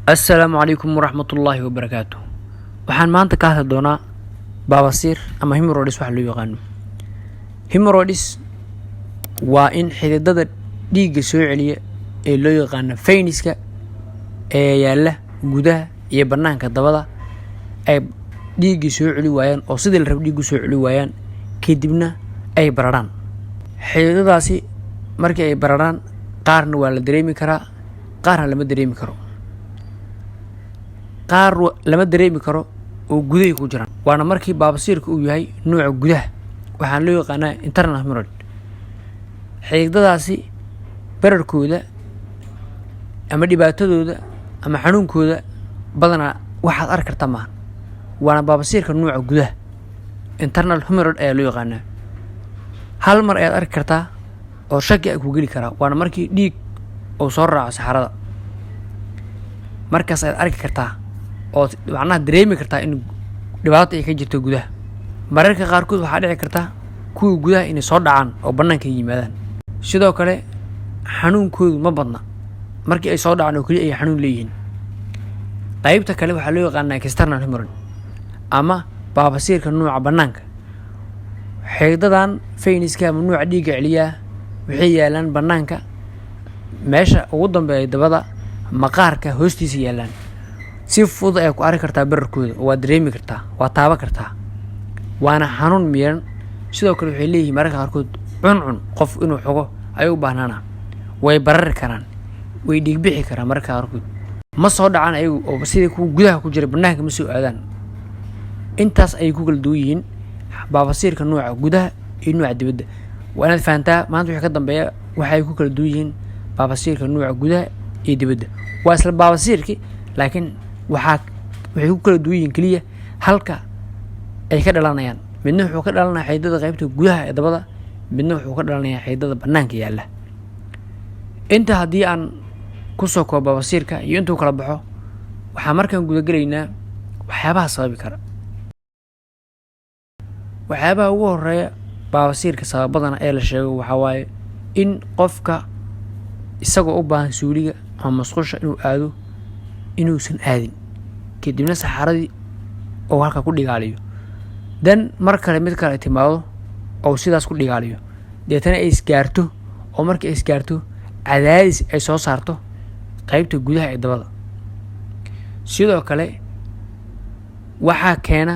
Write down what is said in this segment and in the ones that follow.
السلام عليكم ورحمة الله وبركاته. waxaan maanta ka hadli doonaa baabasiir ama hemorrhoids waxa loo yaqaan. Hemorrhoids waa in xididada dhiigga soo celiya ee loo yaqaan veinska ee yaala gudaha iyo banaanka dabada ay dhiigga soo celi waayaan oo sidii la rabo dhiiggu soo celi waayaan kadibna ay bararaan. Xididadaasi markii ay bararaan qaarna waa la dareemi karaa qaarna lama dareemi karo. qaar lama dareemi karo oo gudaha ku jiraan waana markii baabasiirku uu yahay nooca gudaha waxaan loo yaqaanaa internal hemorrhoid. Xididadaasi bararkooda ama dhibaatadooda ama xanuunkooda badanaa waxaad arki kartaa maahan waana baabasiirka nooca gudaha internal hemorrhoid ayaa loo yaqaanaa. hal mar ayaad arki kartaa oo shaki ku geli karaa waana markii dhiig uu soo raaco saxarada markaas ayaad arki kartaa oo macnaha dareemi kartaa in dhibaato ay ka jirto gudaha. mararka qaarkood waxaa dhici karta kuwa gudaha inay soo dhacaan oo banaanka yimaadaan. sidoo kale xanuunkoodu ma badna markii ay soo dhacaan oo kaliya ay xanuun leeyihiin. qaybta kale waxaa loo yaqaanaa external hemorrhoid ama baabasiirka nooca banaanka. xididadan veinska ama nooca dhiigga celiya waxay yaalaan banaanka meesha ugu dambeeya dabada maqaarka hoostiisa yaalaan. si fudud ay ku arki kartaa bararkooda waa dareemi kartaa waa taaba kartaa waana xanuun miran. sidoo kale waxay leeyihiin mararka qaarkood cuncun qof inuu xogo ay u baahnaan way barari karaan way dhiig bixi karaan mararka qaarkood ma soo dhacaan ayagu oo sidii ku gudaha ku jira banaanka ma soo aadaan. intaas ay ku kala duwan yihiin baabasiirka nooca gudaha iyo nooca dibadda. waa inaad fahantaa maanta wixii ka dambeeya waxay ku kala duwan yihiin baabasiirka nooca gudaha iyo dibadda. waa isla baabasiirki laakiin waxay ku kala duwan yihiin kaliya halka ay ka dhalanayaan. midna wuxuu ka dhalanayaa xididada qaybta gudaha ee dabada midna wuxuu ka dhalanayaa xididada banaanka yaala. inta haddii aan ku soo koobo baabasiirka iyo intuu kala baxo waxaan markaan guda gelaynaa waxyaabaha sababi kara. waxyaabaha ugu horeeya baabasiirka sababadana ee la sheego waxaa waaye in qofka isagoo u baahan suuliga ama musqusha inuu aado inuusan aadin kadibna saxaradii oo halka ku dhigaaliyo dan mar kale mid kale timaado oo sidaas ku dhigaaliyo deetana ay isgaarto oo markii ay isgaarto cadaadis ay soo saarto qaybta gudaha ee dabada. sidoo kale waxaa keena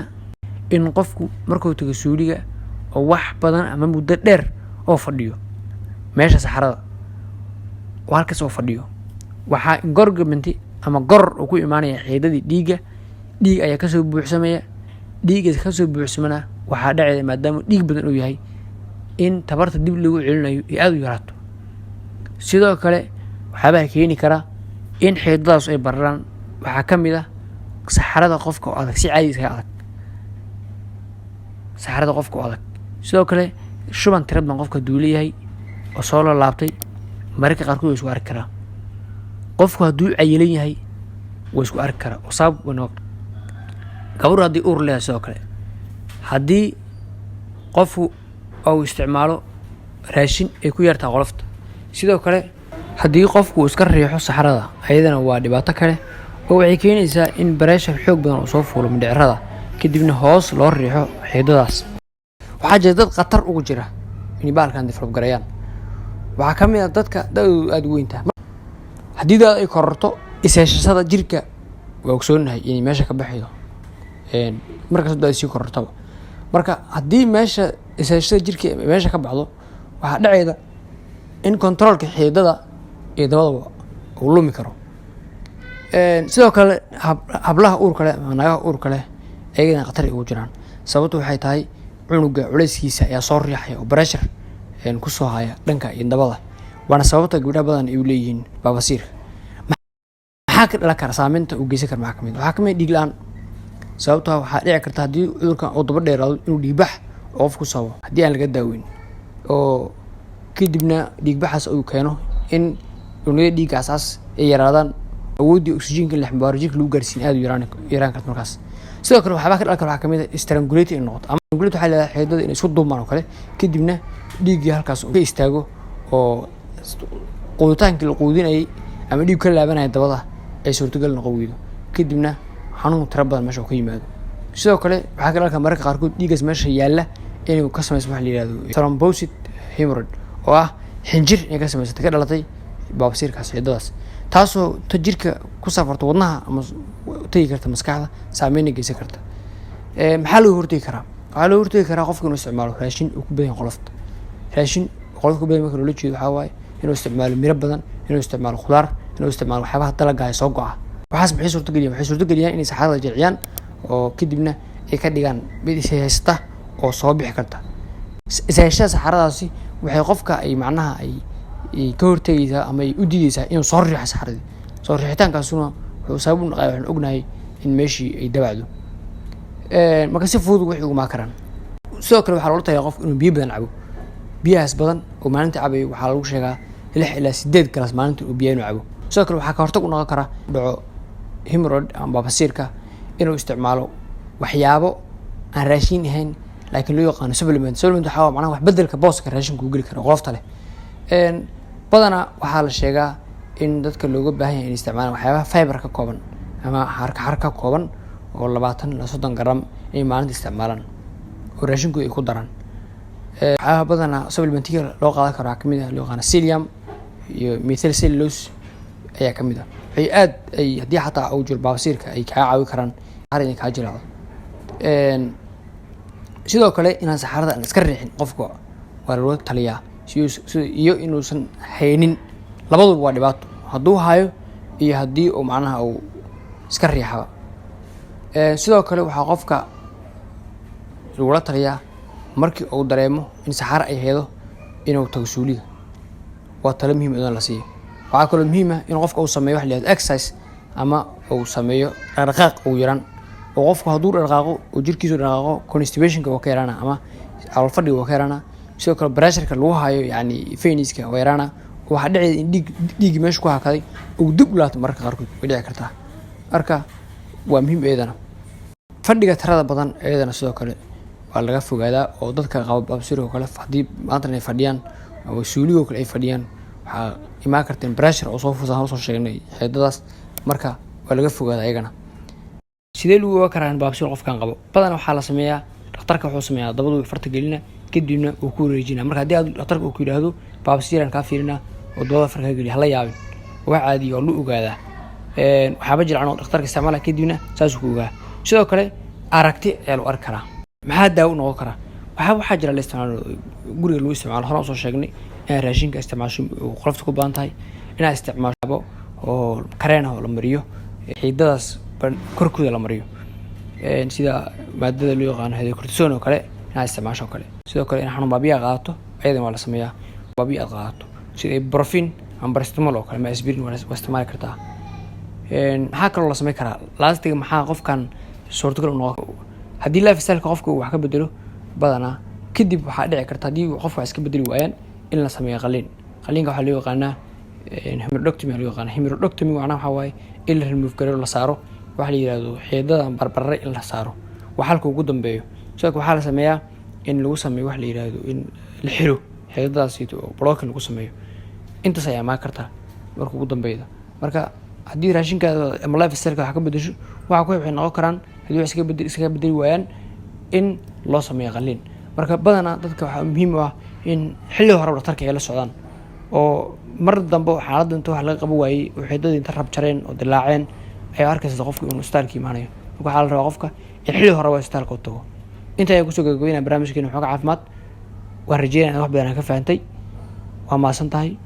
in qofku markuu tago suuliga oo wax badan ama muddo dheer oo fadhiyo meesha saxarada oo halkaas oo fadhiyo waxaa engorgement ama goror uu ku imaanaya xididadii dhiigga. dhiig ayaa kasoo buuxsamaya dhiiggaas kasoo buuxsamana waxaa dhacaya maadaama dhiig badan uu yahay in tabarta dib lagu celinayo ay aad u yaraato. sidoo kale waxyaabaha keeni kara in xididadaas ay bararaan waxaa ka mid ah saxarada qofka oo adag si caadi iskaga adag saxarada qofka oo adag. sidoo kale shuban tirad baan qofka duu leeyahay oo soo la laabtay mararka qaarkood way isku arki karaa. qofku hadduu cayilan yahay way isku arki karaa oo sabab wanaag. gabadhu haddii uur leedahay sidoo kale haddii qofku uu isticmaalo raashin ay ku yartaa qolofta. sidoo kale haddii qofku iska riixo saxarada ayadana waa dhibaato kale oo waxay keenaysaa in pressure xoog badan uu soo fuulo mindhicirada kadibna hoos loo riixo xididadaas. waxaa jira dad khatar ugu jira inay baalkan develop garayaan. waxaa ka mid ah dadka da'doodu aad u weyntahay haddii daad ay kororto isheeshashada jirka waa ogsoonahay inay meesha ka baxaydo markaas daad sii korortaba. marka haddii meesha isheeshashada jirka meesha ka baxdo waxaa dhacayda in controlka xididada iyo dabada uu lumi karo. sidoo kale hablaha uurka leh ama naagaha uurka leh ayagana khatar ugu jiraan sababtu waxay tahay cunuga culayskiisa ayaa soo riixaya oo pressure ku soo haya dhanka iyo dabada waana sababta gabdhaha badan ay u leeyihiin baabasiirka. maxaa ka dhalan kara saameynta uu geysan kara maxaa kamid waxaa kamid dhiig la-aan. sababtoo waxaa dhici karta haddii cudurkan uu daba dheeraado inuu dhiigbax oo qof ku sababo haddii aan laga daaweyn oo kadibna dhiigbaxaas uu keeno in unugyada dhiigga asaas ay yaraadaan awooddii oxygenka lexmbaarjinka lagu gaarsiin aad u yaraan karto markaas. sidoo kale waxyaabaa ka dhalan kara waxaa kamid ah strangulation in noqoto ama strangulation waxaa leedahay xididada inay isku duumaan oo kale kadibna dhiiggii halkaas uu ka istaago oo quuditaankii la quudinayay ama dhiig ka laabanaya dabada ay suurtagal noqon weydo kadibna xanuun tiro badan meesha ka yimaado. sidoo kale waxaa kale mararka qaarkood dhiigaas meesha yaalla inuu ka samayso waxa la yiraahdo thrombosis hemorrhage oo ah xinjir ay ka samaysatay ka dhalatay baabsiirkaas xiidadaas taasoo jirka ku safarto wadnaha ama tagi karta maskaxda saameyn geysan karta. maxaa loo hortagi karaa? waxaa loo hortagi karaa qofka inuu isticmaalo raashin uu ku badan qolofta. raashin qolofta ku badan marka loo jeedo waxaa waaye inuu isticmaalo miro badan, inuu isticmaalo khudaar, inuu isticmaalo waxyaabaha dalagga ay soo go'a. waxaas maxay suurtageliyaan inay saxarada jilciyaan oo kadibna ay ka dhigaan mid is haysta oo soo bixi karta. ishaashada saxaradaasi waxay qofka ay macnaha ay ka hortagaysaa ama ay u diidaysaa inuu soo riixo saxaradii. soo riixitaankaasuna wuxuu sabab u noqday waxaan ognahay in meeshii ay dabacdo. marka si fudud waxay ugu maakaraan. sidoo kale waxaa loola talagalay qofka inuu biyo badan cabo. biyahaas badan oo maalintii cabayo waxaa lagu sheegaa 6 ilaa 8 galaas maalintii oo biyo inuu cabo. sidoo kale waxaa ka hortag u noqon kara dhaco hemorrhoid ama baabasiirka inuu isticmaalo waxyaabo aan raashin ahayn laakiin loo yaqaan supplement waxaa macnaha wax bedelka booska raashinku geli karo qolofta leh. badana waxaa la sheegaa in dadka looga baahan yahay in isticmaalaan waxyaabaha fiber ka kooban ama harka ka kooban oo 20 ilaa 30 gram ay maalintii isticmaalaan oo raashinku ay ku daraan. waxyaabaha badana supplementiga loo qaadan karo kamid ah loo yaqaan psyllium iyo methyl cellulose ayaa kamid ah. waxay aad ay haddii xataa uu jiro baabasiirka ay kaa caawi karaan arrin ka jiraado. sidoo kale inaan saxarada aan iska riixin qofka waa loo taliyaa iyo inuusan haynin labaduba waa dhibaato hadduu hayo iyo haddii uu macnaha uu iska riixaba. sidoo kale waxaa qofka lagula taliyaa markii uu dareemo in saxaro ay heedo inuu tago suuliga. waa talo muhiim ah in la siiyo. waxaa kaloo muhiim ah in qofka uu sameeyo wax la yiraahdo exercise ama uu sameeyo dhaqdhaqaaq uu yaran oo qofku hadduu dhaqaaqo oo jirkiisu dhaqaaqo constipationka waa ka yaraana ama calool fadhiga waa ka yaraana. sidoo kale pressureka lagu hayo yani veniska waa yaraana. waxaa dhacay in dhiig meesha ku hakaday uu dib u laato mararka qaarkood way dhici kartaa. marka waa muhiim eedana fadhiga tirada badan eedana sidoo kale waa laga fogaadaa oo dadka qaba baabsiirka kale haddii maanta ay fadhiyaan oo suuliga kale ay fadhiyaan waxaa imaan karta in pressure oo soo fuusan soo sheegnay xiidadaas. marka waa laga fogaadaa ayagana. sidee lagu ogaan karaa in baabsiir qofkan qabo? badan waxaa la sameeyaa dhakhtarka wuxuu sameeyaa dabadu farta gelina kadibna uu ku wareejinaa. marka haddii aad dhakhtarka uu ku yiraahdo baabsiiran ka fiirina oo dabada farka geli hala yaabin waa caadi oo lu ogaadaa. waxaaba jiraan oo dhakhtarka isticmaala kadibna saas ku ogaa. sidoo kale aragti ayaa loo arki karaa. maxaa daawo noqon kara? waxaa jira la isticmaalo guriga lagu isticmaalo hore soo sheegnay in raashinka isticmaasho qolofta ku baahan tahay inaad isticmaasho oo kareen oo la mariyo xiidadaas korkooda la mariyo sida maadada loo yaqaan hydrocortisone oo kale inaad isticmaasho kale. sidoo kale in xanuun baabiya qaadato ayadana waa la sameeyaa baabiya qaadato sida ibuprofen ama paracetamol oo kale ama aspirin waa isticmaali kartaa. maxaa kaloo la sameyn karaa laastiga maxaa qofkan suurtagal u noqon haddii lifestyle-ka qofka uu wax ka bedelo badanaa kadib waxaa dhici karta haddii qofka wax iska bedeli waayaan in la sameeyo qaliin. qaliinka waxaa loo yaqaanaa hemorrhoidectomy loo yaqaana. hemorrhoidectomy macnaha waxaa waaye in la remove gareeyo la saaro waxa la yiraahdo xiidada barbarre in la saaro wax halka ugu dambeeyo. sidoo kale waxaa la sameeyaa in lagu sameeyo wax la yiraahdo in la xiro xiidadaas oo blocking lagu sameeyo. intaas ayaa ma karta marka ugu dambeeyda. marka haddii raashinkaada ama lifestyle-ka wax ka bedesho waxa ku waxay noqon karaan haddii wax iska bedeli waayaan in loo sameeyo qaliin. marka badanaa dadka waxaa muhiim ah in xilli hore dhakhtarka ay la socdaan oo mar dambe xaaladda inta wax laga qabo waayay oo xiidadii inta rab jareen oo dilaaceen ay arkaysaa qofka inuu isbitaalka imaanayo. marka waxaa la rabaa qofka in xilli hore isbitaalka u tago. inta ay ku soo gabagabeynaa barnaamijkeena xogaa caafimaad waan rajeynayaa wax badan ka fahantay. waa maasan tahay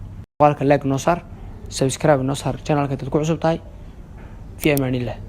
muuqaalka like noo saar subscribe noo saar channelka dad ku cusub tahay fi amaanillah.